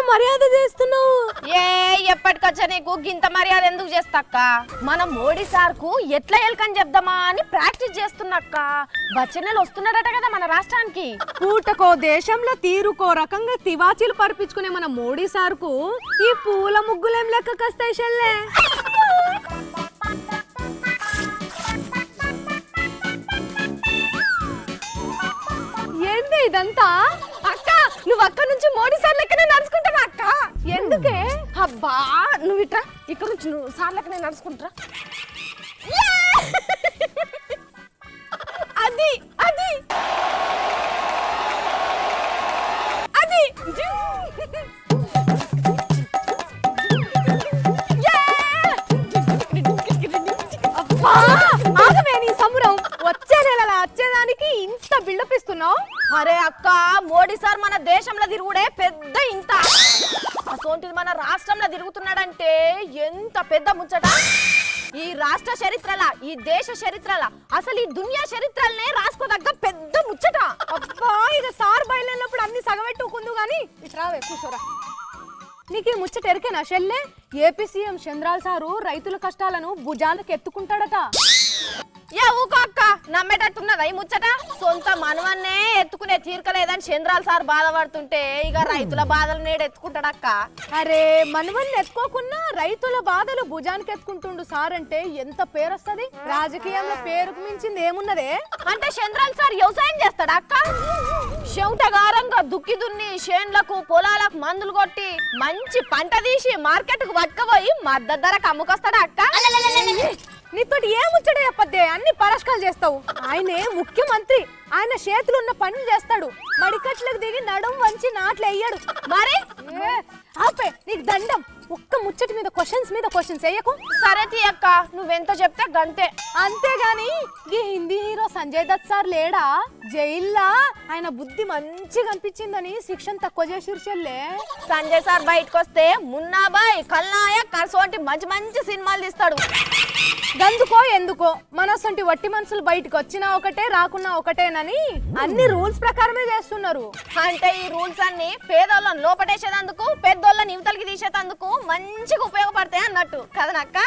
మర్యాద చేస్తున్నావు? ఎప్పటికొచ్చా నీకు గింత మర్యాద ఎందుకు చేస్తాక్క? మన మోడీ సార్ కు ఎట్లా ఎల్కని చెప్దామా అని ప్రాక్టీస్ చేస్తున్నాక్క. వచ్చే నెల వస్తున్నాడట కదా మన రాష్ట్రానికి. పూటకో దేశంలో తీరుకో రకంగా తివాచీలు పరిపించుకునే మన మోడీ సార్ కు ఈ పూల ముగ్గులేం లెక్క కస్తాయి చెల్లే. ఏంది ఇదంతా? అక్క నువ్వు అక్క నుంచి మోడీ సార్ లెక్కనే నడుచుకుంటావా అక్క? ఎందుకే? అబ్బా నువ్వు ఇట్రా, ఇక్కడ నుంచి నువ్వు సార్ లెక్కనే నడుచుకుంటారా? అది అది అది ఆగమే నీ సంబరం. వచ్చే నెల వచ్చేదానికి ఇంత బిల్డప్ ఇస్తున్నావు? అరే అక్క, మోడీ సార్ మన దేశంలో తిరుగుడే పెద్ద ఇంత. అసోంటిది మన రాష్ట్రంలో తిరుగుతున్నాడంటే ఎంత పెద్ద ముచ్చట. ఈ రాష్ట్ర చరిత్రల, ఈ దేశ చరిత్రల, అసలు ఈ దునియా చరిత్రలనే రాసుకోదగ్గ పెద్ద ముచ్చట. అబ్బా ఇక సార్ బయలుదేరినప్పుడు అన్ని సగబెట్టుకుందు గాని ఇట్రావే కూర్చోరా. నీకు ఈ ముచ్చట ఎరికేనా షెల్లే? ఏపీ సీఎం చంద్రాల్ సారు రైతుల కష్టాలను భుజాలకు ఎత్తుకుంటాడట. ఊకో అక్క, నమ్మేటట్టున్నదా ఈ ముచ్చట? సొంత మనవన్నే ఎత్తుకునే తీర్కలేదని చంద్రాల్ సార్ బాధపడుతుంటే ఇక రైతుల బాధలు నేడు ఎత్తుకుంటాడక్క. అరే మనవన్ని ఎత్తుకోకున్నా రైతుల బాధలు భుజానికి ఎత్తుకుంటుండు సార్ అంటే ఎంత పేరు వస్తుంది? రాజకీయంలో పేరుకు మించింది ఏమున్నదే? అంటే చంద్రాల్ సార్ వ్యవసాయం చేస్తాడా అక్క? చెవుటగారంగా దుక్కి దున్ని చేన్లకు పొలాలకు మందులు కొట్టి మంచి పంట తీసి మార్కెట్ కు పట్టుకుపోయి మద్దతు ధరకు అమ్ముకొస్తాడా అక్క? నీతోటి ఏ ముచ్చట చెప్పద్దే, అన్ని పరస్కాలు చేస్తావు. ఆయనే ముఖ్యమంత్రి, ఆయన చేతులు ఉన్న పనులు చేస్తాడు. మడికట్లకు దిగి నడుం వంచి నాట్లు వేయడు. మరి ఆపే, నీకు దండం. ఒక్క ముచ్చటి మీద క్వశ్చన్స్ వేయకు. సరే తీ అక్క, నువ్వెంత చెప్తే గంతే. అంతేగాని ఈ హిందీ హీరో సంజయ్ దత్ సార్ లేడా జైల్లా? ఆయన బుద్ధి మంచిగా అనిపించిందని శిక్షణ తక్కువ చేసిరు చెల్లే. సంజయ్ సార్ బయటకు వస్తే మున్నాబాయ్, ఖల్నాయక్ అసోంటి మంచి మంచి సినిమాలు తీస్తాడు. గందుకో ఎందుకో మనసంటి వట్టి మనుషులు బయటకు వచ్చినా ఒకటే రాకున్నా ఒకటేనని అన్ని రూల్స్ ప్రకారమే చేస్తున్నారు. అంటే ఈ రూల్స్ అన్ని పేదోళ్ళని లోపటేసేదందుకు, పెద్దోళ్ళని ఇవతలకి తీసేదందుకు మంచిగా ఉపయోగపడతాయి అన్నట్టు కదనక్క?